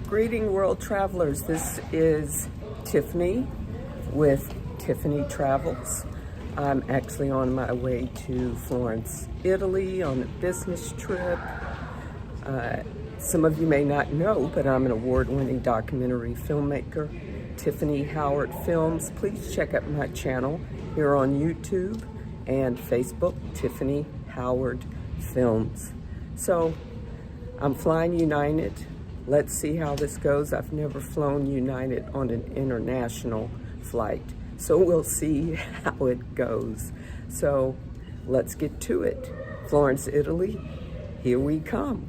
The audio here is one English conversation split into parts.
Greeting world travelers, this is Tyffany with Tyffany Travels. I'm actually on my way to Florence, Italy on a business trip. Some of you may not know, but I'm an award-winning documentary filmmaker, Tyffany Howard Films. Please check out my channel here on YouTube and Facebook, Tyffany Howard Films. So I'm flying United. Let's see how this goes. I've never flown United on an international flight, so we'll see how it goes. So let's get to it. Florence, Italy, here we come.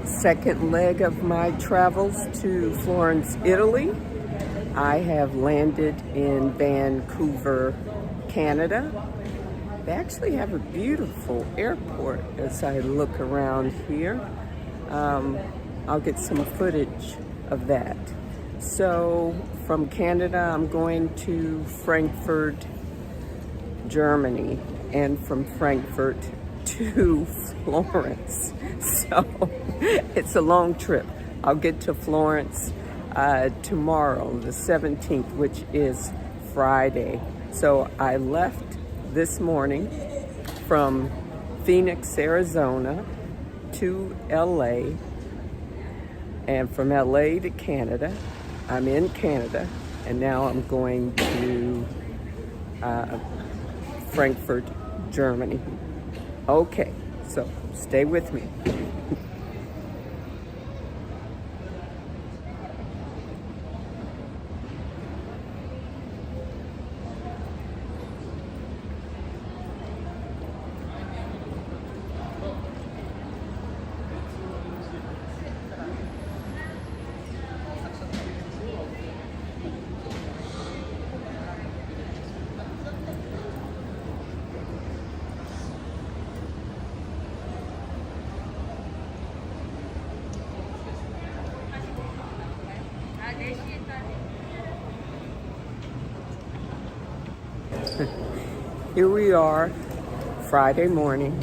Second leg of my travels to Florence, Italy. I have landed in Vancouver, Canada. They actually have a beautiful airport as I look around here. I'll get some footage of that. So from Canada, I'm going to Frankfurt, Germany, and from Frankfurt to Florence. So it's a long trip. I'll get to Florence tomorrow, the 17th, which is Friday. So I left this morning from Phoenix, Arizona to LA, and from LA to Canada. I'm in Canada, and now I'm going to Frankfurt, Germany. Okay, so stay with me. Here we are, Friday morning,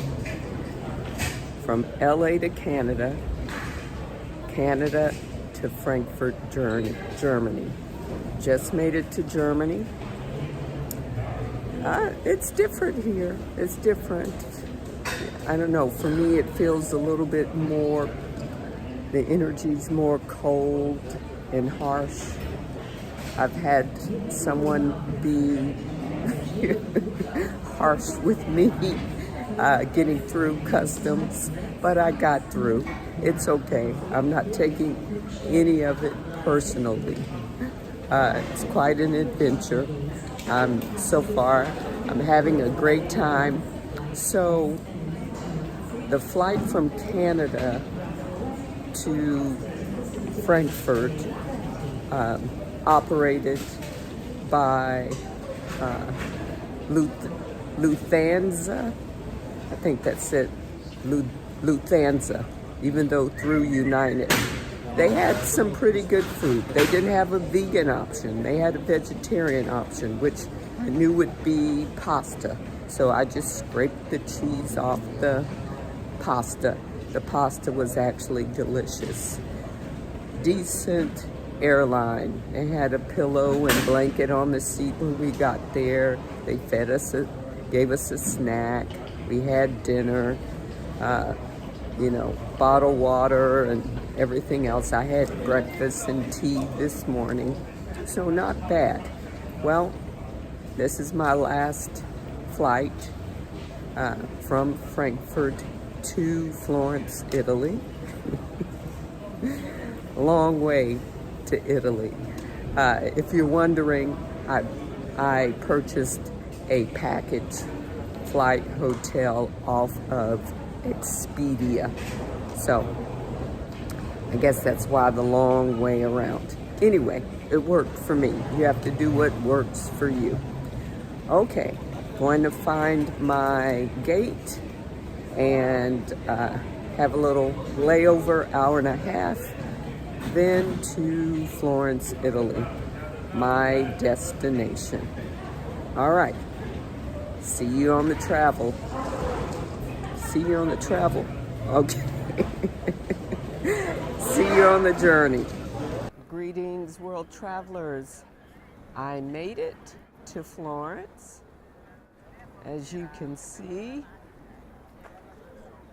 from LA to Canada, Canada to Frankfurt, Germany. Just made it to Germany. It's different here. It's different. I don't know, for me it feels a little bit more, the energy's more cold and harsh. I've had someone be harsh with me getting through customs, but I got through. It's okay. I'm not taking any of it personally. It's quite an adventure. So far, I'm having a great time. So the flight from Canada to Frankfurt, operated by Lufthansa, I think that's it, Lufthansa, even though through United. They had some pretty good food. They didn't have a vegan option. They had a vegetarian option, which I knew would be pasta. So I just scraped the cheese off the pasta. The pasta was actually delicious. Decent airline. They had a pillow and blanket on the seat when we got there. They fed us, gave us a snack. We had dinner, bottled water and everything else. I had breakfast and tea this morning, so not bad. Well, this is my last flight from Frankfurt to Florence, Italy. A long way to Italy. If you're wondering, I purchased a package flight hotel off of Expedia. So I guess that's why the long way around. Anyway, it worked for me. You have to do what works for you. Okay, going to find my gate and have a little layover, hour and a half, then to Florence, Italy, my destination. All right, See you on the travel. See you on the travel. Okay. See you on the journey. Greetings, world travelers. I made it to Florence. As you can see,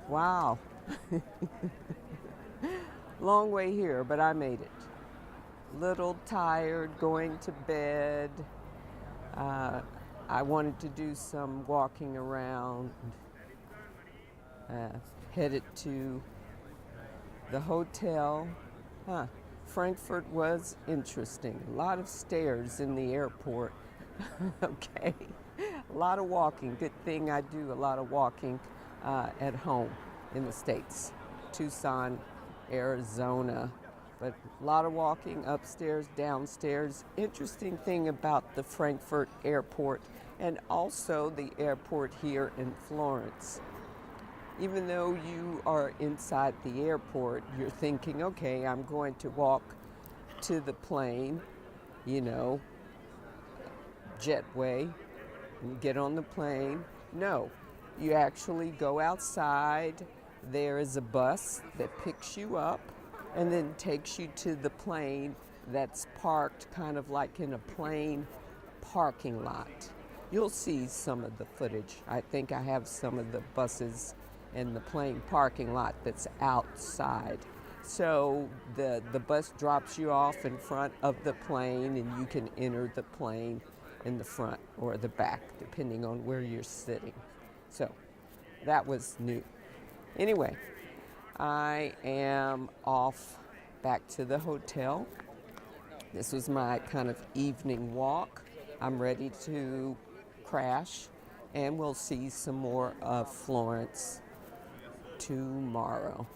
wow. Long way here, but I made it. Little tired, going to bed. I wanted to do some walking around. Headed to the hotel. Frankfurt was interesting. A lot of stairs in the airport. Okay. A lot of walking. Good thing I do a lot of walking at home in the States. Tucson, Arizona. But a lot of walking upstairs, downstairs. Interesting thing about the Frankfurt airport and also the airport here in Florence. Even though you are inside the airport, you're thinking, okay, I'm going to walk to the plane, jetway, and get on the plane. No, you actually go outside. There is a bus that picks you up and then takes you to the plane that's parked kind of like in a plane parking lot. You'll see some of the footage. I think I have some of the buses in the plane parking lot that's outside. So the bus drops you off in front of the plane and you can enter the plane in the front or the back, depending on where you're sitting. So that was new. Anyway, I am off back to the hotel. This was my kind of evening walk. I'm ready to crash and we'll see some more of Florence tomorrow.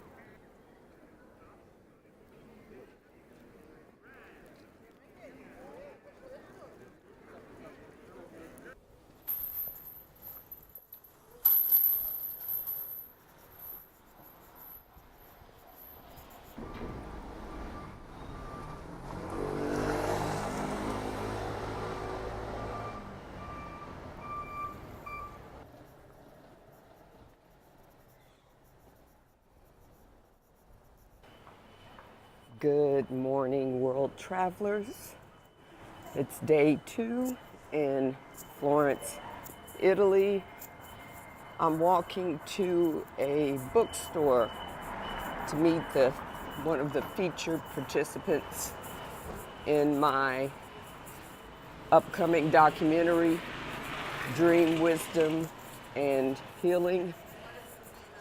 Good morning, world travelers. It's day 2 in Florence, Italy. I'm walking to a bookstore to meet one of the featured participants in my upcoming documentary, Dream, Wisdom, and Healing.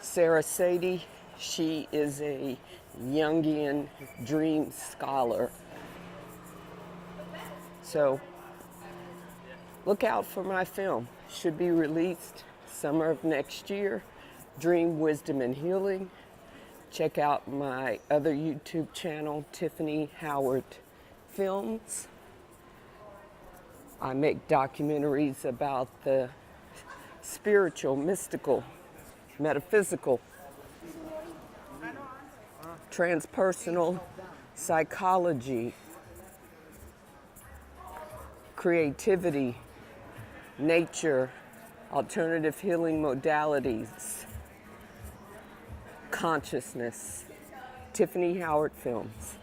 Sarah Sadie. She is a Jungian dream scholar. So look out for my film. Should be released summer of next year. Dream, Wisdom, and Healing. Check out my other YouTube channel, Tyffany Howard Films. I make documentaries about the spiritual, mystical, metaphysical, transpersonal, psychology, creativity, nature, alternative healing modalities, consciousness. Tyffany Howard Films.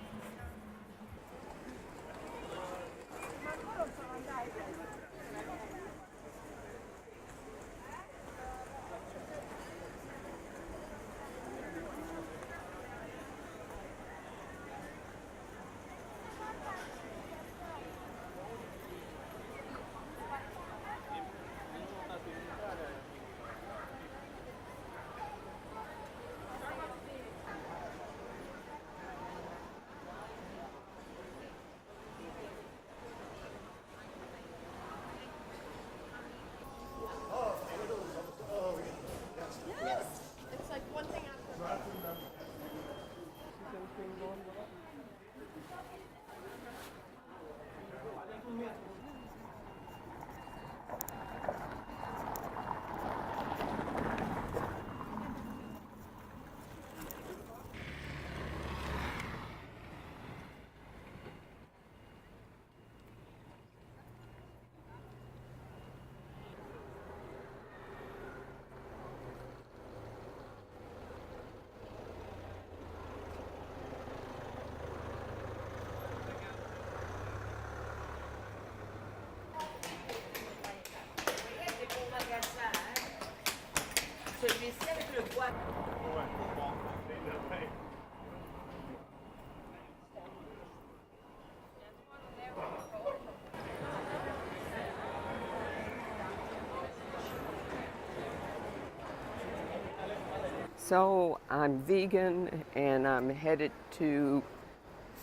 So I'm vegan and I'm headed to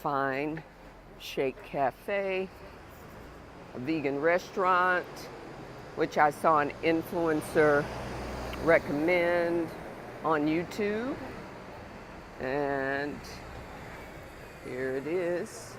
find Shake Cafe, a vegan restaurant, which I saw an influencer recommend on YouTube. And here it is.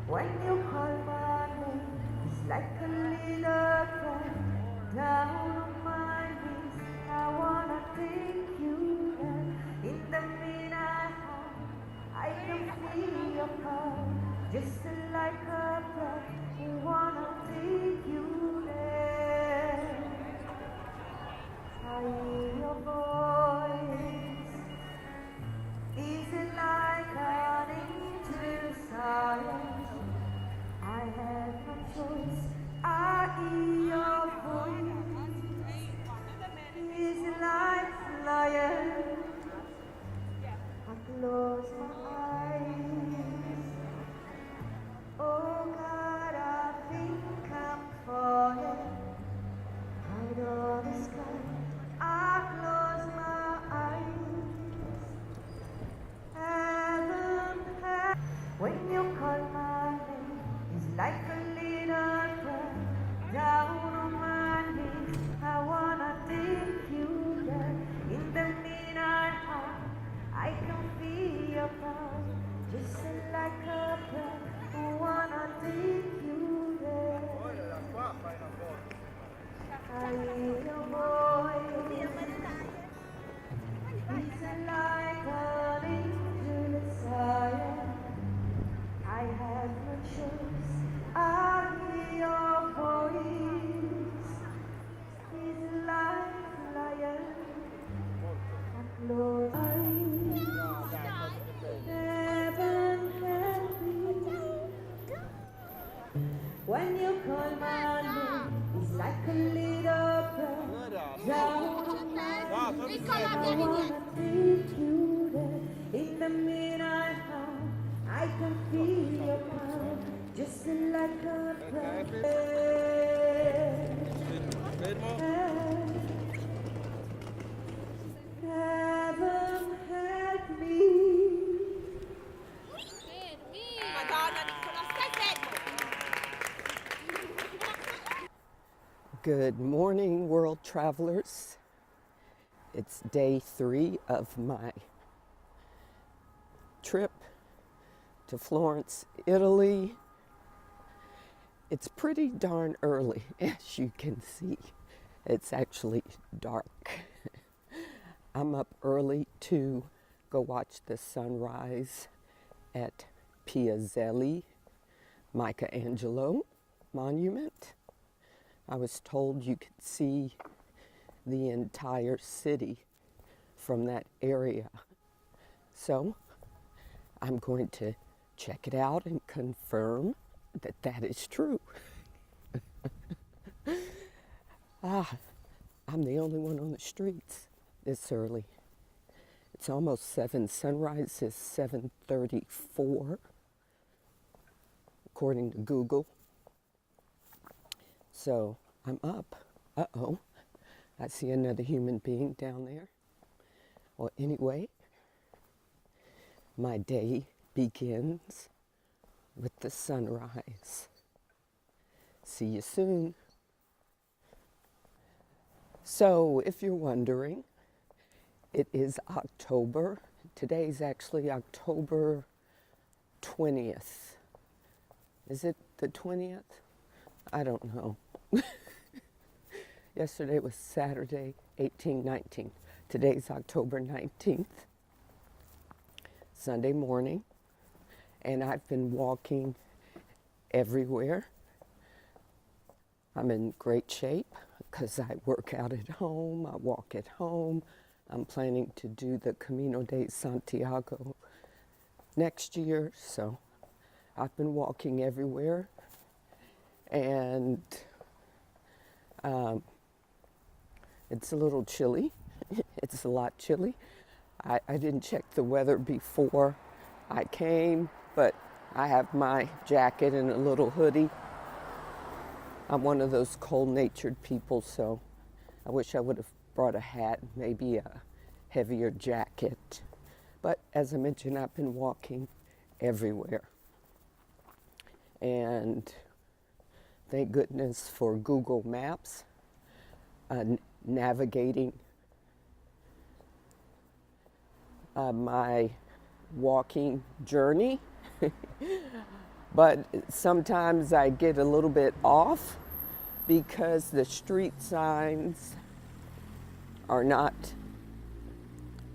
When you call my name, it's like a little friend down on my knees. I wanna take you there. In the midnight hour, I can feel your power, just like a breath. I wanna take you there. I hear your voice. Is it like an angel silence? I have no choice. I hear your voice. Is it like flying? I close my eyes. Oh God, I think I'm falling. Hide on the sky. I close my eyes. Heaven, when you call my name, it's like a little prayer down on my knees. I wanna take you there. In the midnight hour, I can feel your power, just like a prayer. I wanna take you there. I hear your voice. It's like an angel silent. I have no choice. I hear your voice. It's like lion. I close my eyes. Heaven help me. When you call my name, it's like a little prayer down on my knees. I wanna take you there. the midnight home, I can feel your power, just like a prayer. Heaven help me. Good morning, world travelers. It's day 3 of my trip to Florence, Italy. It's pretty darn early, as you can see. It's actually dark. I'm up early to go watch the sunrise at Piazzale Michelangelo Monument. I was told you could see the entire city from that area. So I'm going to check it out and confirm that that is true. I'm the only one on the streets this early. It's almost 7. Sunrise is 7:34, according to Google. So I'm up. Uh-oh, I see another human being down there. Well, anyway, my day begins with the sunrise. See you soon. So, if you're wondering, it is October. Today's actually October 20th. Is it the 20th? I don't know. Yesterday was Saturday, 18-19. Today's October 19th, Sunday morning, and I've been walking everywhere. I'm in great shape because I work out at home, I walk at home. I'm planning to do the Camino de Santiago next year, so I've been walking everywhere, and it's a little chilly. It's a lot chilly. I didn't check the weather before I came, but I have my jacket and a little hoodie. I'm one of those cold-natured people, so I wish I would have brought a hat, maybe a heavier jacket. But as I mentioned, I've been walking everywhere. And thank goodness for Google Maps, navigating my walking journey. But sometimes I get a little bit off because the street signs are not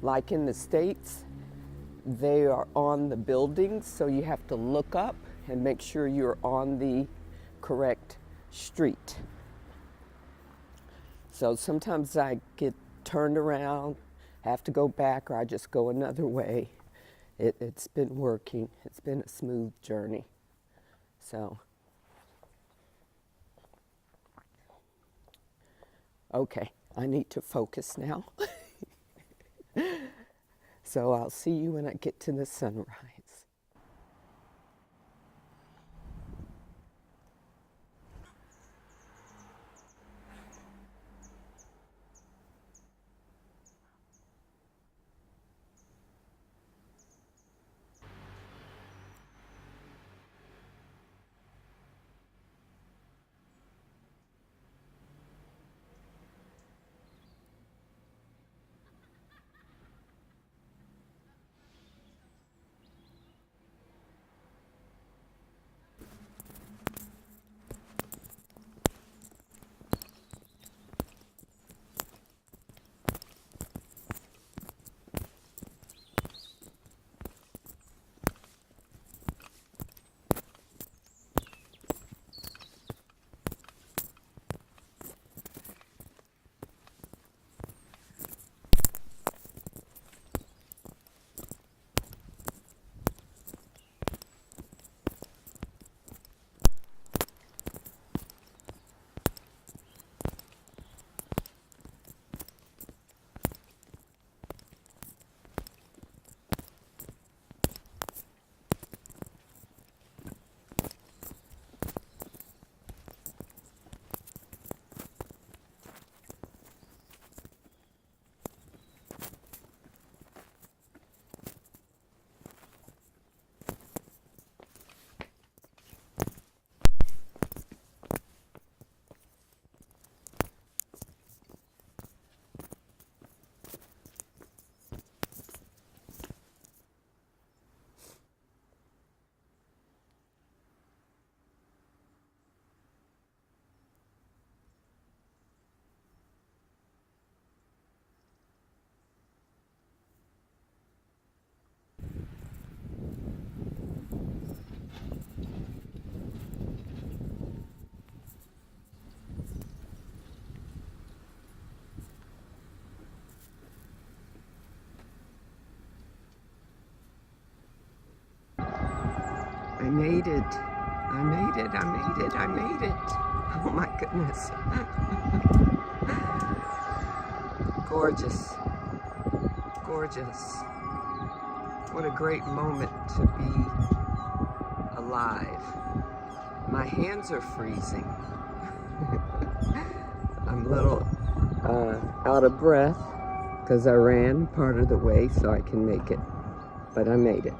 like in the States. They are on the buildings, so you have to look up and make sure you're on the correct street. So sometimes I get turned around, have to go back, or I just go another way. It's been working. It's been a smooth journey. So, okay, I need to focus now. So I'll see you when I get to the sunrise. I made it. I made it. I made it. I made it. Oh my goodness. Gorgeous. Gorgeous. What a great moment to be alive. My hands are freezing. I'm a little out of breath because I ran part of the way so I can make it. But I made it.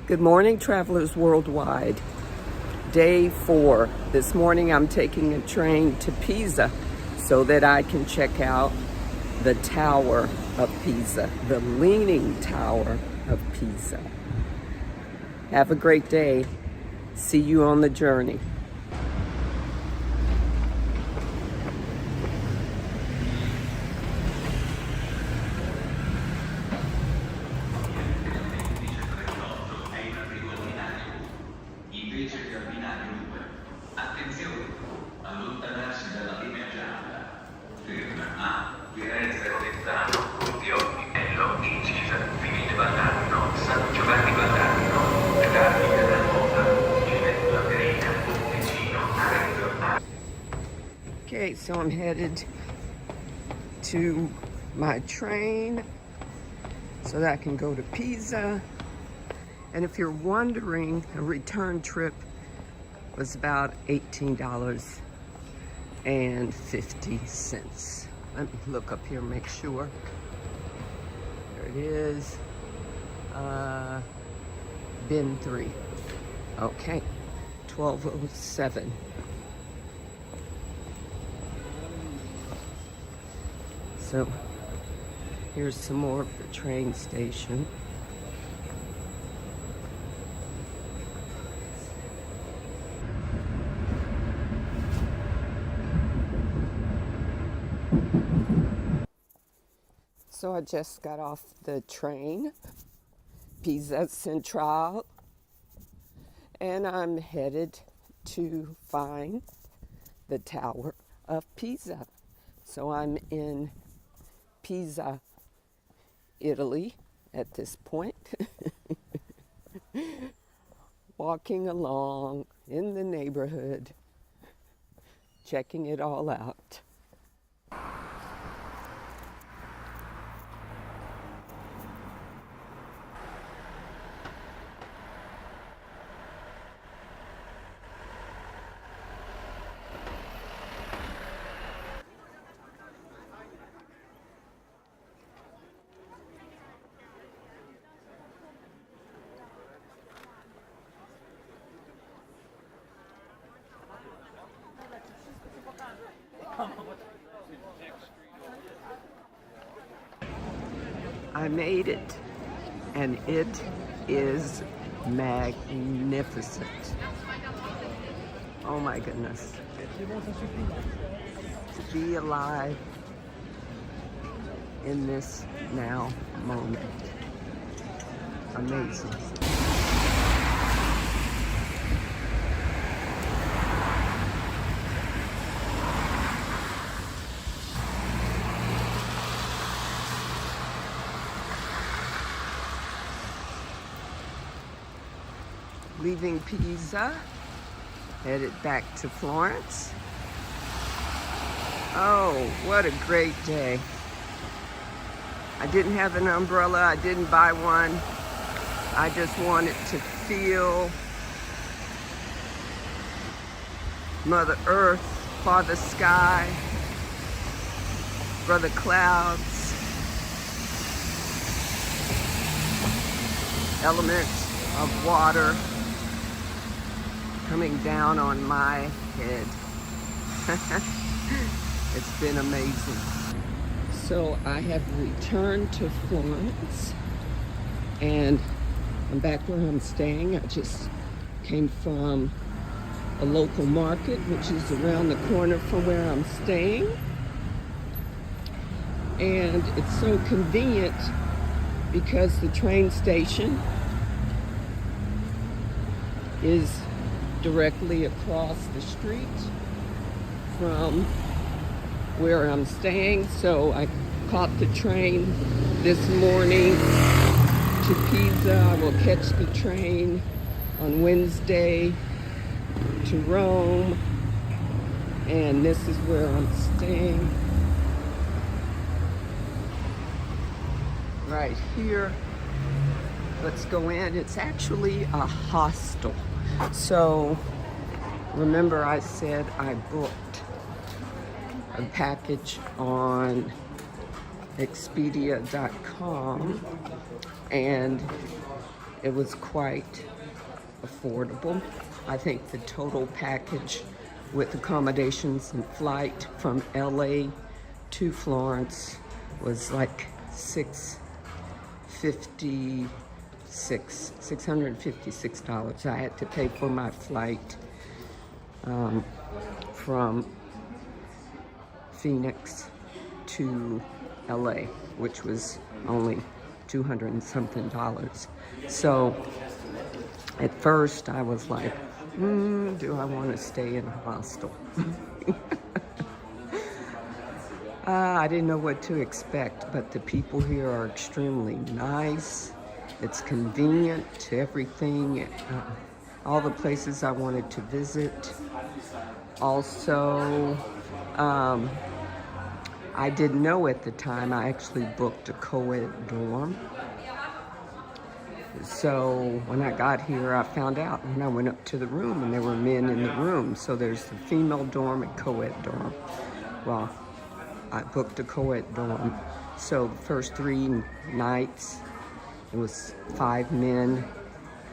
Good morning, travelers worldwide. Day 4. This morning I'm taking a train to Pisa so that I can check out the Tower of Pisa, the Leaning Tower of Pisa. Have a great day. See you on the journey. Okay, so I'm headed to my train so that I can go to Pisa. And if you're wondering, a return trip was about $18.50. Let me look up here and make sure. There it is. Bin 3. Okay, 1207. So here's some more of the train station. So I just got off the train, Pisa Central, and I'm headed to find the Tower of Pisa. So I'm in Pisa, Italy at this point, walking along in the neighborhood, checking it all out. I made it, and it is magnificent. Oh my goodness. To be alive in this now moment. Amazing. Leaving Pisa, headed back to Florence. Oh, what a great day. I didn't have an umbrella, I didn't buy one. I just wanted to feel Mother Earth, Father Sky, Brother Clouds, elements of water coming down on my head. It's been amazing. So I have returned to Florence, and I'm back where I'm staying. I just came from a local market, which is around the corner from where I'm staying. And it's so convenient because the train station is directly across the street from where I'm staying. So I caught the train this morning to Pisa. I will catch the train on Wednesday to Rome, and this is where I'm staying right here. Let's go in. It's actually a hostel. So remember I said I booked a package on Expedia.com, and it was quite affordable. I think the total package with accommodations and flight from LA to Florence was like $656. I had to pay for my flight from Phoenix to LA, which was only $200 and something. So at first I was like, do I want to stay in a hostel? I didn't know what to expect, but the people here are extremely nice. It's convenient to everything, all the places I wanted to visit. Also, I didn't know at the time, I actually booked a co-ed dorm. So when I got here, I found out when I went up to the room, and there were men in the room. So there's the female dorm and co-ed dorm. Well, I booked a co-ed dorm. So the first 3 nights, it was 5 men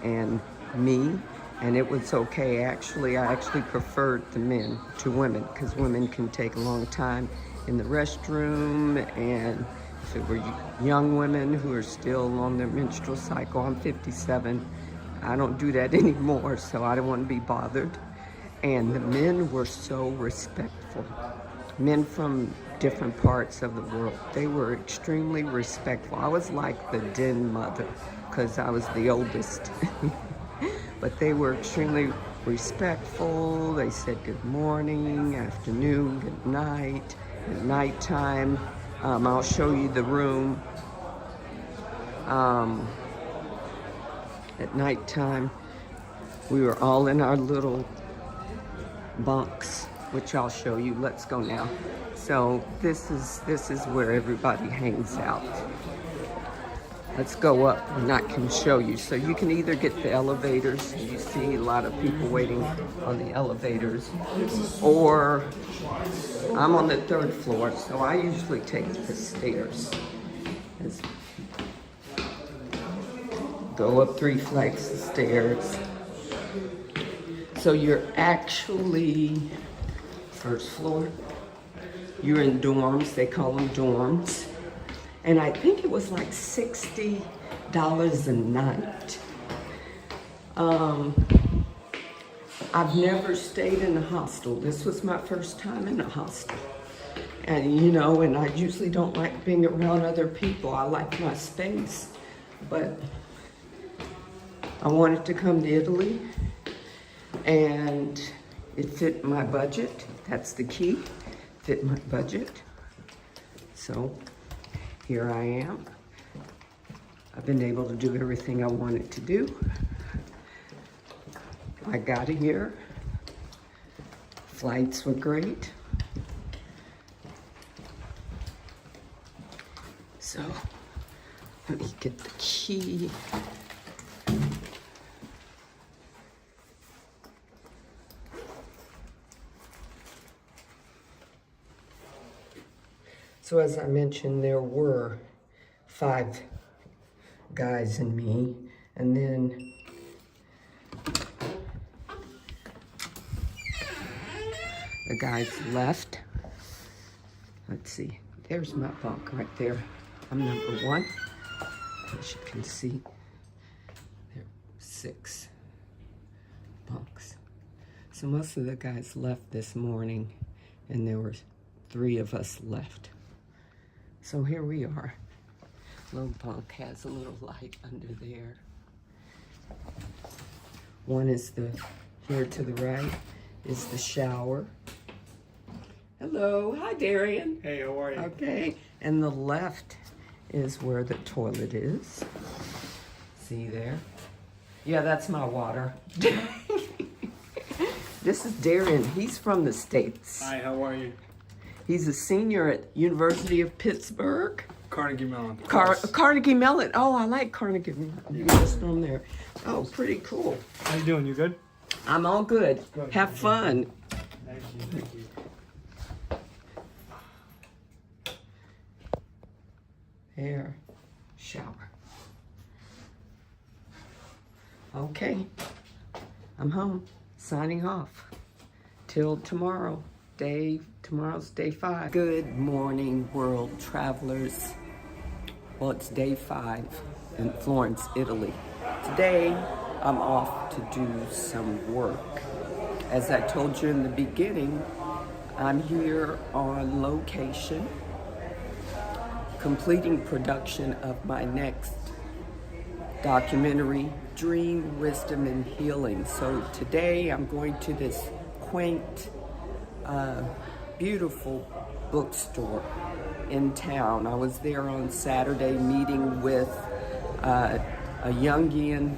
and me, and it was okay. Actually, I actually preferred the men to women, because women can take a long time in the restroom, and if it were young women who are still on their menstrual cycle, I'm 57, I don't do that anymore, so I don't want to be bothered. And the men were so respectful. Men from different parts of the world, they were extremely respectful. I was like the den mother, because I was the oldest. But they were extremely respectful. They said good morning, afternoon, good night, at nighttime. I'll show you the room. At nighttime, we were all in our little bunks, which I'll show you. Let's go now. So this is where everybody hangs out. Let's go up and I can show you. So you can either get the elevators, you see a lot of people waiting on the elevators, or I'm on the 3rd floor, so I usually take the stairs. Go up 3 flights of stairs. So you're actually 1st floor, You're in dorms, they call them dorms. And I think it was like $60 a night. I've never stayed in a hostel. This was my first time in a hostel. And you know, and I usually don't like being around other people. I like my space. But I wanted to come to Italy, and it fit my budget. That's the key, fit my budget. So here I am. I've been able to do everything I wanted to do. I got here. Flights were great. So let me get the key. So as I mentioned, there were 5 guys and me, and then the guys left. Let's see, there's my bunk right there. I'm number 1. As you can see, there are 6 bunks. So most of the guys left this morning, and there were 3 of us left. So here we are. Little bunk has a little light under there. One is here to the right is the shower. Hello, hi Darian. Hey, how are you? Okay, and the left is where the toilet is. See there? Yeah, that's my water. This is Darian, he's from the States. Hi, how are you? He's a senior at University of Pittsburgh. Carnegie Mellon. Carnegie Mellon. Oh, I like Carnegie Mellon. You just from there. Oh, pretty cool. How you doing? You good? I'm all good. Good. Have fun. Thank you. Thank you. There. Shower. Okay. I'm home. Signing off. Till tomorrow. Tomorrow's day 5. Good morning, world travelers. Well, it's day 5 in Florence, Italy. Today, I'm off to do some work. As I told you in the beginning, I'm here on location, completing production of my next documentary, Dream, Wisdom, and Healing. So today, I'm going to this quaint, beautiful bookstore in town. I was there on Saturday meeting with a Jungian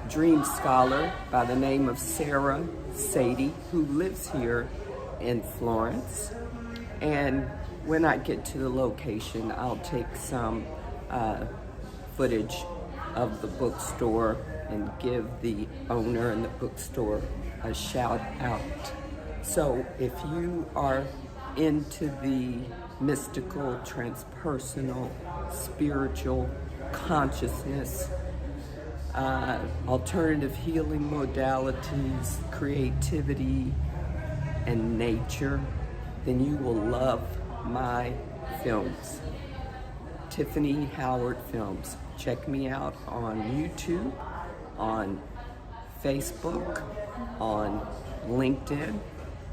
dream scholar by the name of Sarah Sadie, who lives here in Florence. And when I get to the location, I'll take some footage of the bookstore and give the owner and the bookstore a shout out. So if you are into the mystical, transpersonal, spiritual consciousness, alternative healing modalities, creativity, and nature, then you will love my films. Tyffany Howard Films. Check me out on YouTube, on Facebook, on LinkedIn.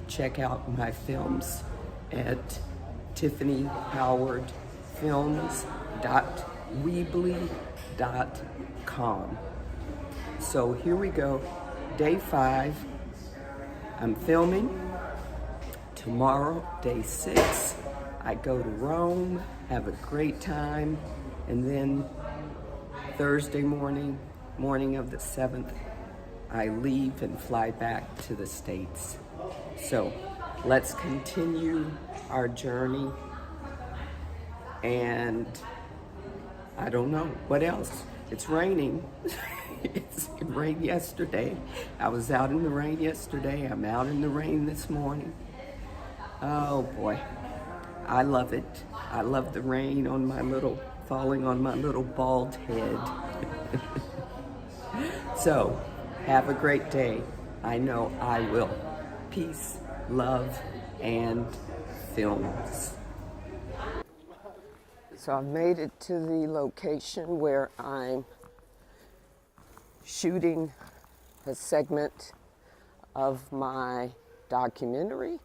Check out my films at tiffanyhowardfilms.weebly.com. So here we go, day 5. I'm filming. Tomorrow, day 6, I go to Rome, have a great time, and then Thursday morning of the 7th, I leave and fly back to the States. So let's continue our journey, and I don't know what else. It's raining. It rained yesterday. I was out in the rain yesterday. I'm out in the rain this morning. Oh boy, I love it. I love the rain falling on my little bald head. So, have a great day. I know I will. Peace, love, and films. So I've made it to the location where I'm shooting a segment of my documentary.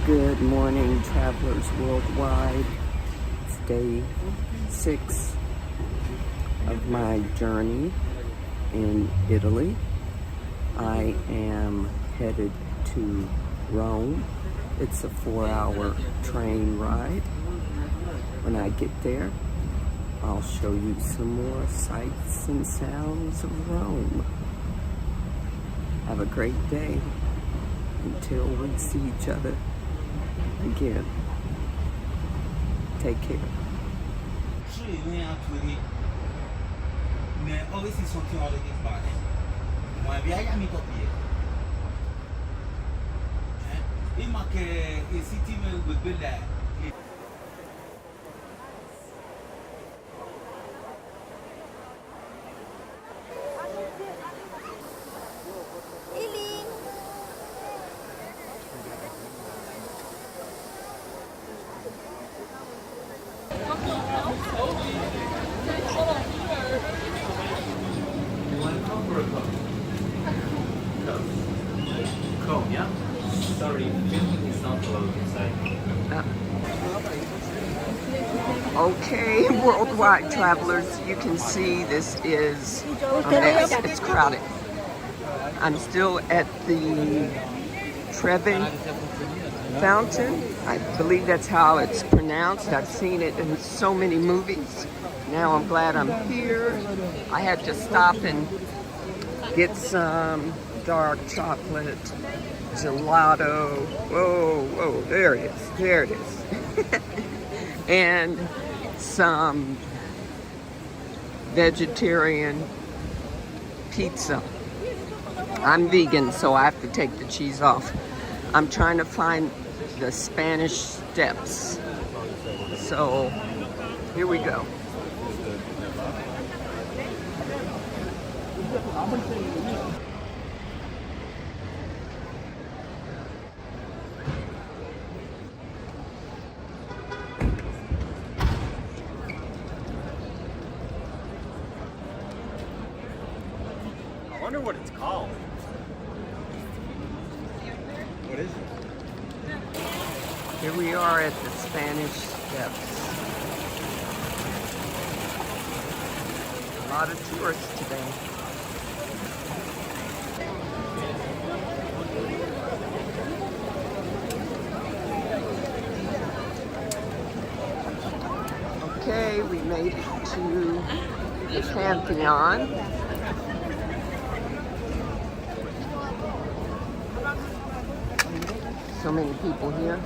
Good morning, travelers worldwide. It's day 6 of my journey in Italy. I am headed to Rome. It's a 4-hour train ride. When I get there, I'll show you some more sights and sounds of Rome. Have a great day until we see each other again. Take care. Cone, yeah? Sorry, filming is not allowed inside. Okay, worldwide travelers, you can see this is a mess. It's crowded. I'm still at the Trevi Fountain. I believe that's how it's pronounced. I've seen it in so many movies. Now I'm glad I'm here. I had to stop and get some dark chocolate gelato. Whoa, whoa, there it is. There it is. And some vegetarian pizza. I'm vegan, so I have to take the cheese off. I'm trying to find the Spanish Steps. So here we go. I wonder what it's called. What is it? Here we are at the Spanish Steps. A lot of tourists today. Okay, we made it to the Pantheon. So many people here.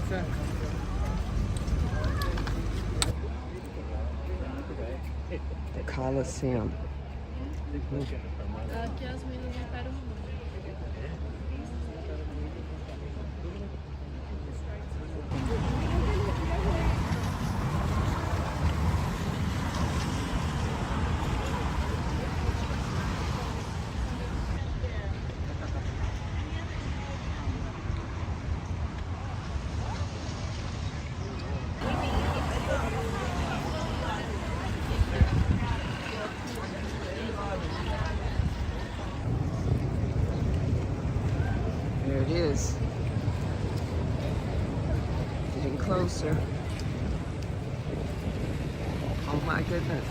The Coliseum. There it is. Getting closer. Oh my goodness.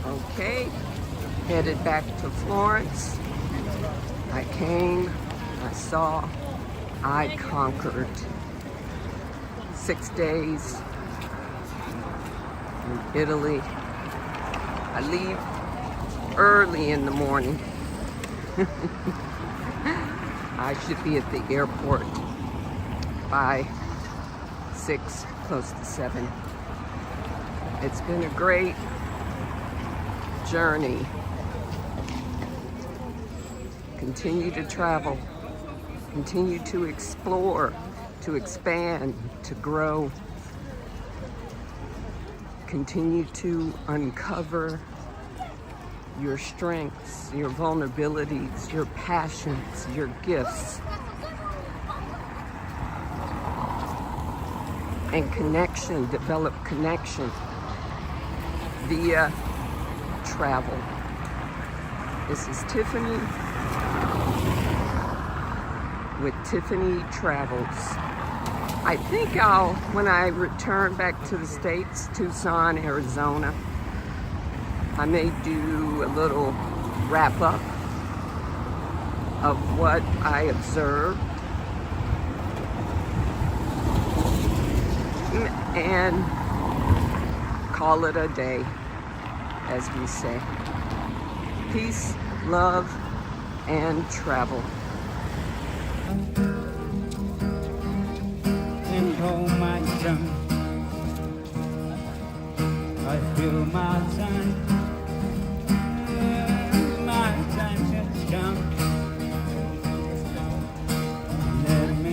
Okay, headed back to Florence. I came, I saw, I conquered. 6 days in Italy. I leave early in the morning. I should be at the airport by 6, close to 7. It's been a great journey. Continue to travel, continue to explore, to expand, to grow. Continue to uncover your strengths, your vulnerabilities, your passions, your gifts. And connection, develop connection via travel. This is Tyffany with Tyffany Travels. I think when I return back to the States, Tucson, Arizona, I may do a little wrap up of what I observed and call it a day, as we say. Peace, love, and travel. And hold my drum. I feel my time has come. Let me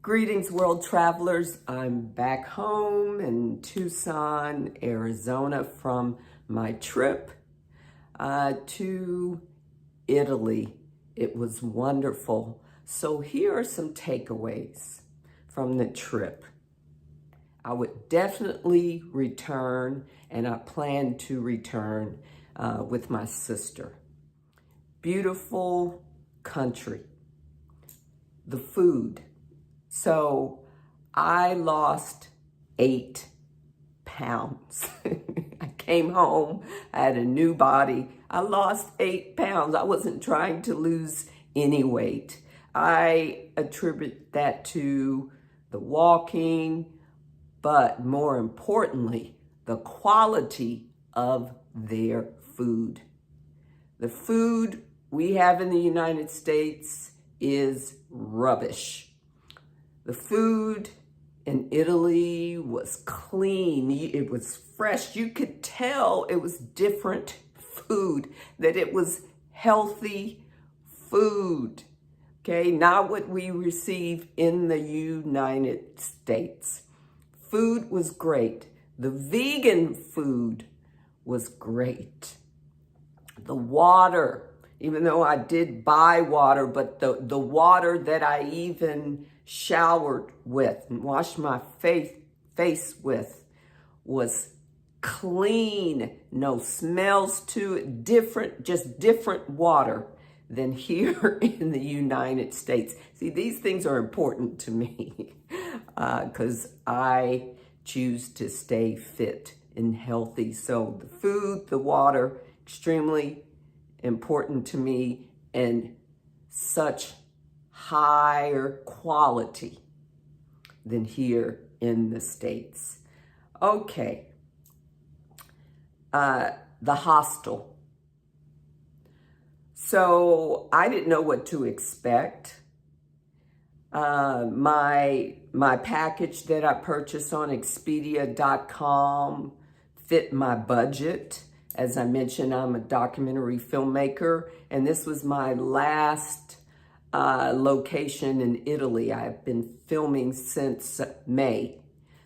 Greetings, world travelers. I'm back home in Tucson, Arizona from my trip to Italy. It was wonderful. So here are some takeaways from the trip. I would definitely return, and I plan to return with my sister. Beautiful country. The food. So I lost 8 pounds. I came home, I had a new body. I lost 8 pounds. I wasn't trying to lose any weight. I attribute that to the walking, but more importantly, the quality of their food. The food we have in the United States is rubbish. The food in Italy was clean. It was fresh. You could tell it was different food, that it was healthy food. Okay, not what we receive in the United States. Food was great. The vegan food was great. The water, even though I did buy water, but the water that I even showered with and washed my face with was clean, no smells to it, just different water than here in the United States. See, these things are important to me because I choose to stay fit and healthy. So the food, the water, extremely important to me, and such higher quality than here in the States. Okay, the hostel. So I didn't know what to expect. My package that I purchased on Expedia.com fit my budget. As I mentioned, I'm a documentary filmmaker, and this was my last location in Italy. I've been filming since May.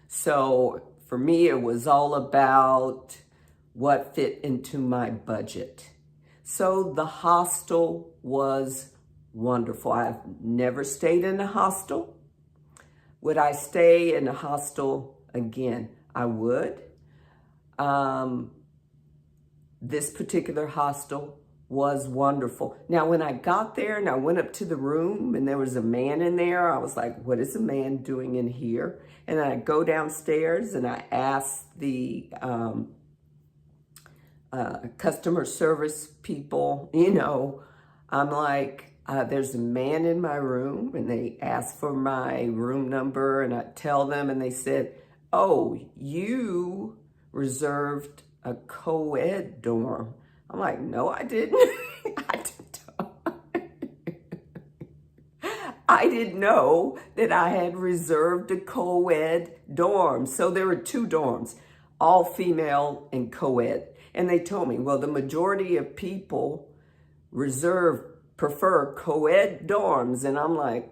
So for me, it was all about what fit into my budget. So the hostel was wonderful. I've never stayed in a hostel. Would I stay in a hostel again? I would. This particular hostel was wonderful. Now, when I got there and I went up to the room and there was a man in there, I was like, what is a man doing in here? And I go downstairs and I ask the customer service people, I'm like, there's a man in my room, and they asked for my room number, and I tell them, and they said, oh, you reserved a co-ed dorm. I'm like, no, I didn't. I didn't know that I had reserved a co-ed dorm. So there were 2 dorms, all female and co-ed. And they told me, well, the majority of people prefer co-ed dorms. And I'm like,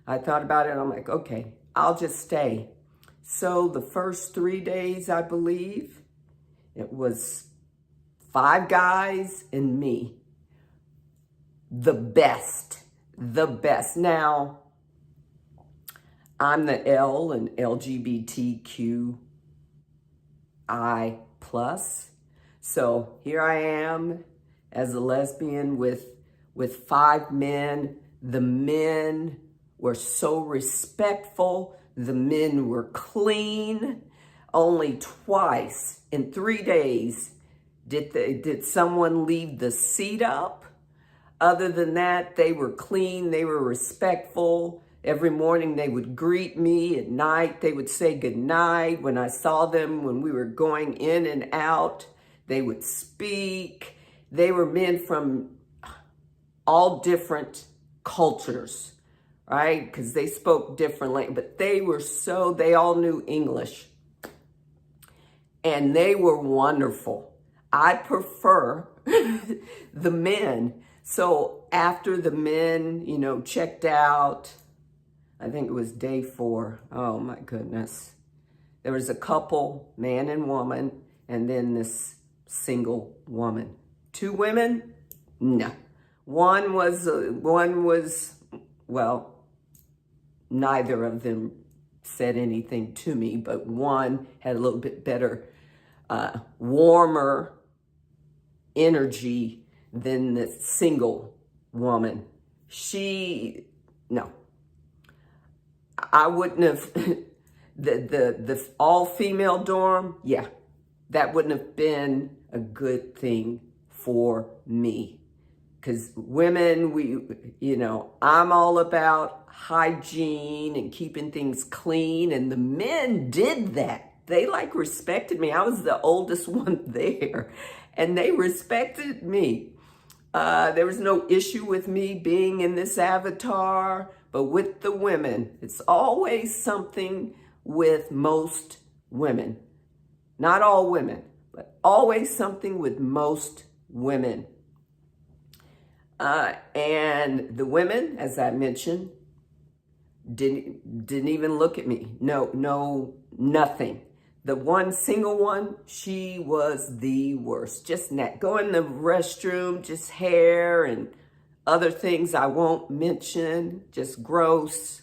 I thought about it. I'm like, okay, I'll just stay. So the first 3 days, I believe, it was 5 guys and me. The best. Now, I'm the L in LGBTQI+. So here I am as a lesbian with 5 men. The men were so respectful. The men were clean. Only twice in 3 days did someone leave the seat up. Other than that, they were clean, they were respectful. Every morning they would greet me. At night they would say goodnight. When I saw them, when we were going in and out, they would speak. They were men from all different cultures, right? Because they spoke differently, but they all knew English. And they were wonderful. I prefer the men. So after the men, checked out, I think it was day 4. Oh my goodness. There was a couple, man and woman, and then this single woman. 2 women? No. One was, neither of them said anything to me, but one had a little bit better, warmer energy than the single woman. I wouldn't have, the all-female dorm, yeah, that wouldn't have been a good thing for me. Because women, I'm all about hygiene and keeping things clean, and the men did that. They respected me. I was the oldest one there. And they respected me. There was no issue with me being in this avatar, but with the women, it's always something with most women. Not all women, but always something with most women. And the women, as I mentioned, didn't even look at me. No, nothing. The one single one, she was the worst. Just go in the restroom, just hair and other things I won't mention, just gross.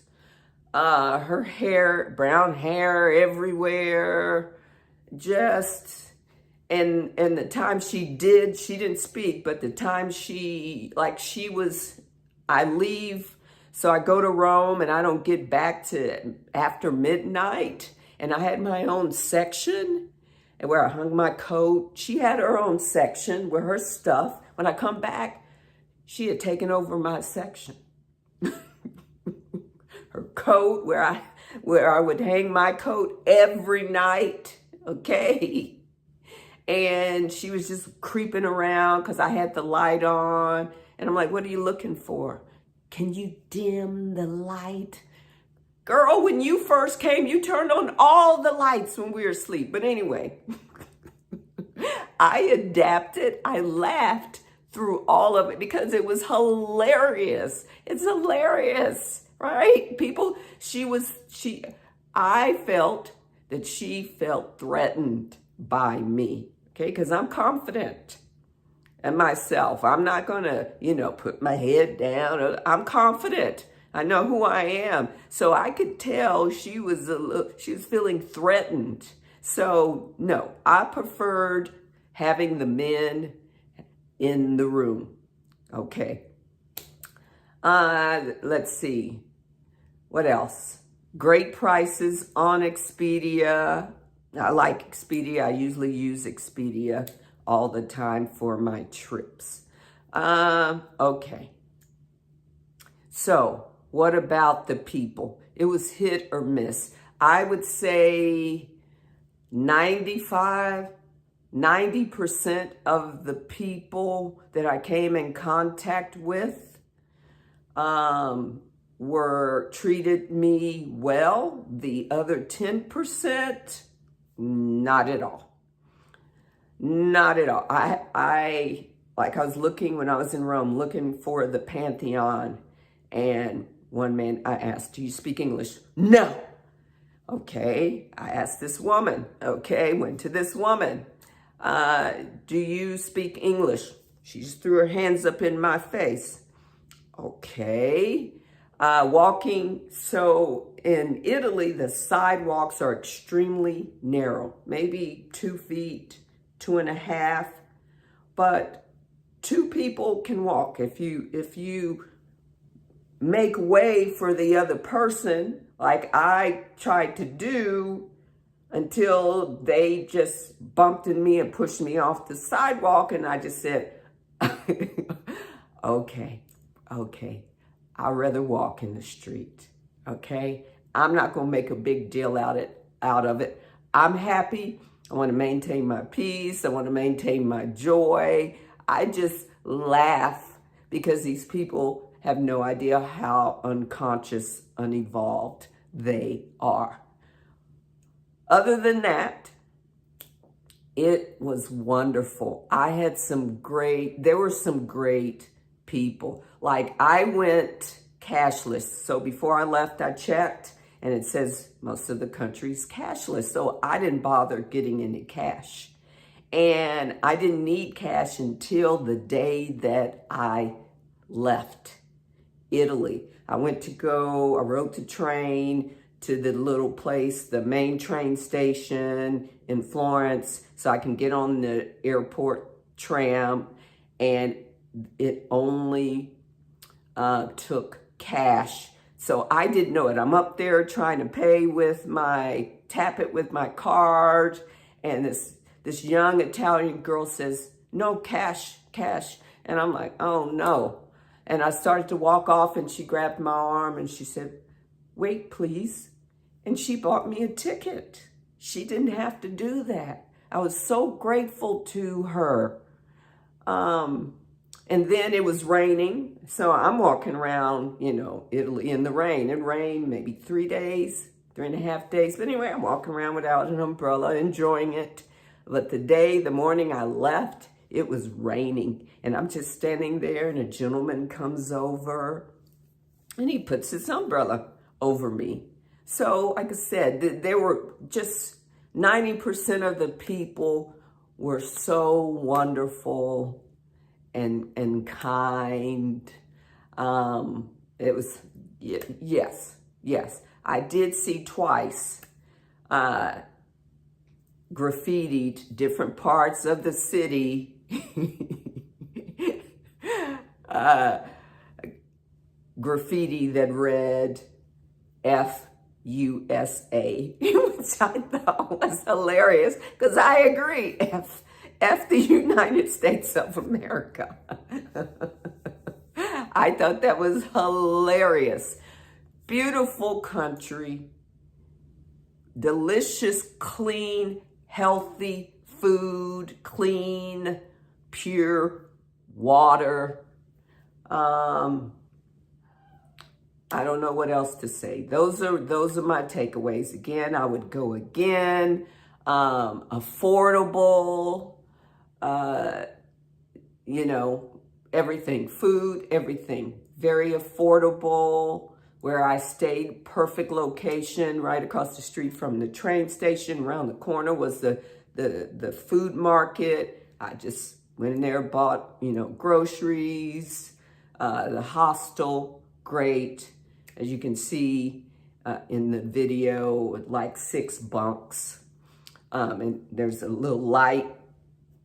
Her hair, brown hair everywhere, just, and the time she didn't speak, but the time I leave, so I go to Rome and I don't get back to after midnight. And I had my own section where I hung my coat. She had her own section with her stuff. When I come back, she had taken over my section. Her coat, where I would hang my coat every night, okay? And she was just creeping around because I had the light on. And I'm like, what are you looking for? Can you dim the light? Girl, when you first came, you turned on all the lights when we were asleep. But anyway, I adapted. I laughed through all of it because it was hilarious. It's hilarious, right? I felt that she felt threatened by me, okay? Because I'm confident in myself. I'm not gonna, put my head down. I'm confident. I know who I am. So I could tell she was feeling threatened. So no, I preferred having the men in the room. Okay. Let's see. What else? Great prices on Expedia. I like Expedia. I usually use Expedia all the time for my trips. Okay. So, what about the people? It was hit or miss. I would say 90% of the people that I came in contact with treated me well. The other 10%, not at all. Not at all. I was looking when I was in Rome, looking for the Pantheon, and one man, I asked, do you speak English? No. Okay, I asked this woman. Okay, went to this woman. Do you speak English? She just threw her hands up in my face. Okay. Walking, so in Italy, the sidewalks are extremely narrow, maybe 2 feet, 2.5, but 2 people can walk. If you make way for the other person, like I tried to do, until they just bumped in me and pushed me off the sidewalk, and I just said, okay, I'd rather walk in the street, okay? I'm not gonna make a big deal out of it. I'm happy. I wanna maintain my peace. I wanna maintain my joy. I just laugh because these people have no idea how unconscious, unevolved they are. Other than that, it was wonderful. There were some great people. Like, I went cashless. So before I left, I checked, and it says most of the country's cashless. So I didn't bother getting any cash. And I didn't need cash until the day that I left Italy. I rode the train to the little place, the main train station in Florence, so I can get on the airport tram, and it only took cash. So I didn't know it. I'm up there trying to tap it with my card, and this young Italian girl says, no, cash. And I'm like, oh no. And I started to walk off, and she grabbed my arm and she said, wait, please. And she bought me a ticket. She didn't have to do that. I was so grateful to her. And then it was raining. So I'm walking around, Italy in the rain. It rained maybe 3 days, 3.5 days. But anyway, I'm walking around without an umbrella, enjoying it. But the morning I left, it was raining. And I'm just standing there, and a gentleman comes over and he puts his umbrella over me. So like I said, there were just 90% of the people were so wonderful and kind. It was, yes. I did see twice graffitied different parts of the city. Graffiti that read F-U-S-A, which I thought was hilarious, because I agree, F the United States of America. I thought that was hilarious. Beautiful country, delicious, clean, healthy food, clean, pure water. I don't know what else to say. Those are my takeaways. Again, I would go again. Affordable, everything, food, everything, very affordable. Where I stayed, perfect location, right across the street from the train station. Around the corner was the food market. I just went in there, bought, groceries. The hostel, great. As you can see in the video, like 6 bunks. And there's a little light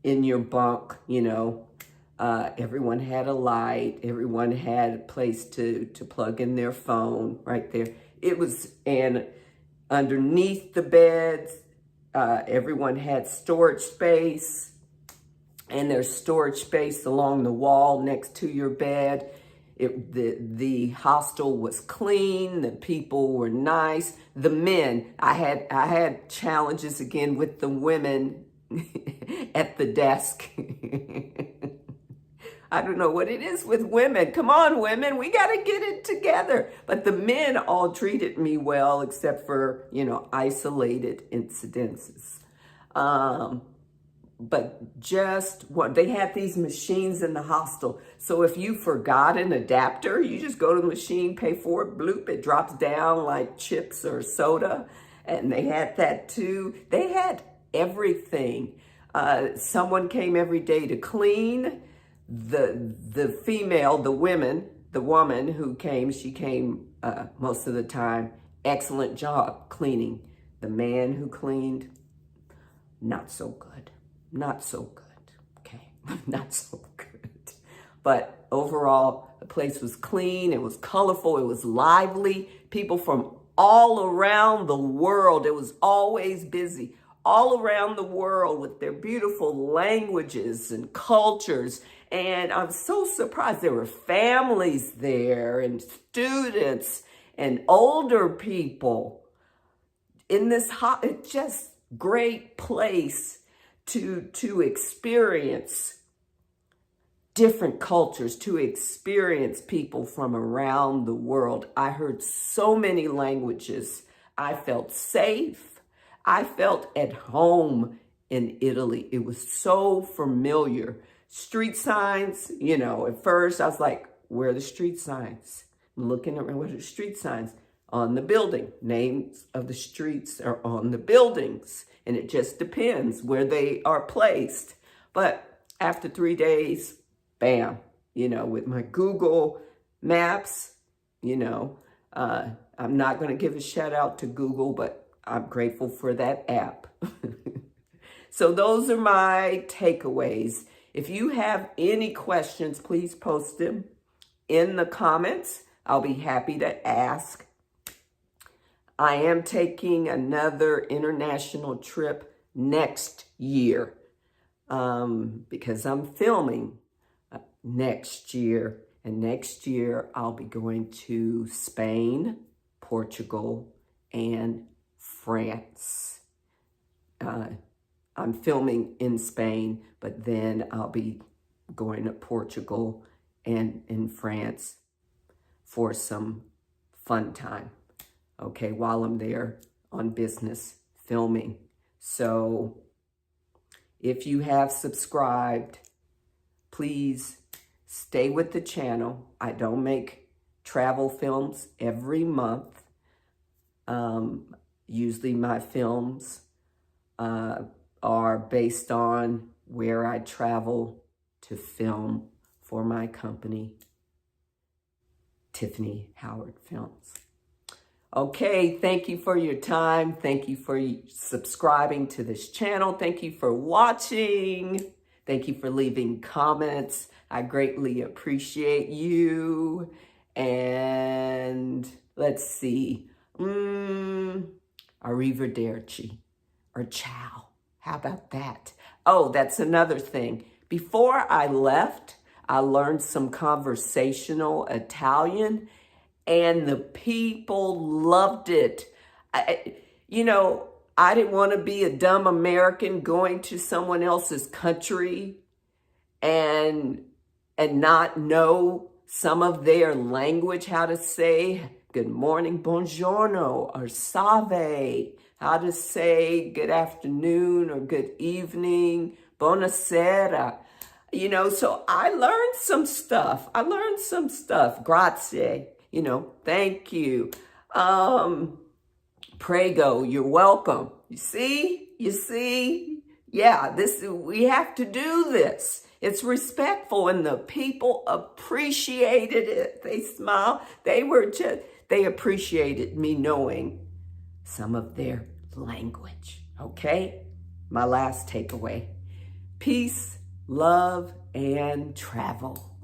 in your bunk, everyone had a light. Everyone had a place to plug in their phone right there. And underneath the beds, everyone had storage space. And there's storage space along the wall next to your bed. The hostel was clean. The people were nice. The men, I had challenges again with the women at the desk. I don't know what it is with women. Come on, women, we got to get it together. But the men all treated me well, except for, isolated incidences. But just what they had these machines in the hostel. So if you forgot an adapter, you just go to the machine, pay for it, bloop, it drops down like chips or soda. And they had that too. They had everything. Someone came every day to clean. The woman who came, she came most of the time. Excellent job cleaning. The man who cleaned, not so good. Not so good, okay? Not so good. But overall, the place was clean, it was colorful, it was lively. People from all around the world, it was always busy. All around the world with their beautiful languages and cultures. And I'm so surprised there were families there and students and older people in this just great place to experience different cultures, to experience people from around the world. I heard so many languages. I felt safe. I felt at home in Italy. It was so familiar. Street signs, at first I was like, where are the street signs? Looking around, what are the street signs? On the building. Names of the streets are on the buildings. And it just depends where they are placed. But after 3 days, bam, with my Google Maps, I'm not going to give a shout out to Google, but I'm grateful for that app. So those are my takeaways. If you have any questions, please post them in the comments. I'll be happy to ask. I am taking another international trip next year because I'm filming next year. And next year I'll be going to Spain, Portugal, and France. I'm filming in Spain, but then I'll be going to Portugal and in France for some fun time, okay, while I'm there on business filming. So if you have subscribed, please stay with the channel. I don't make travel films every month. Usually my films are based on where I travel to film for my company, Tyffany Howard Films. Okay, thank you for your time. Thank you for subscribing to this channel. Thank you for watching. Thank you for leaving comments. I greatly appreciate you. And let's see. Arrivederci or ciao. How about that? Oh, that's another thing. Before I left, I learned some conversational Italian, and the people loved it. I didn't want to be a dumb American going to someone else's country and not know some of their language, how to say good morning, buongiorno, or salve, how to say good afternoon or good evening, buonasera. So I learned some stuff. Grazie, thank you. Prego, you're welcome. You see? Yeah, we have to do this. It's respectful, and the people appreciated it. They smiled. They appreciated me knowing some of their language, okay? My last takeaway. Peace, love, and travel.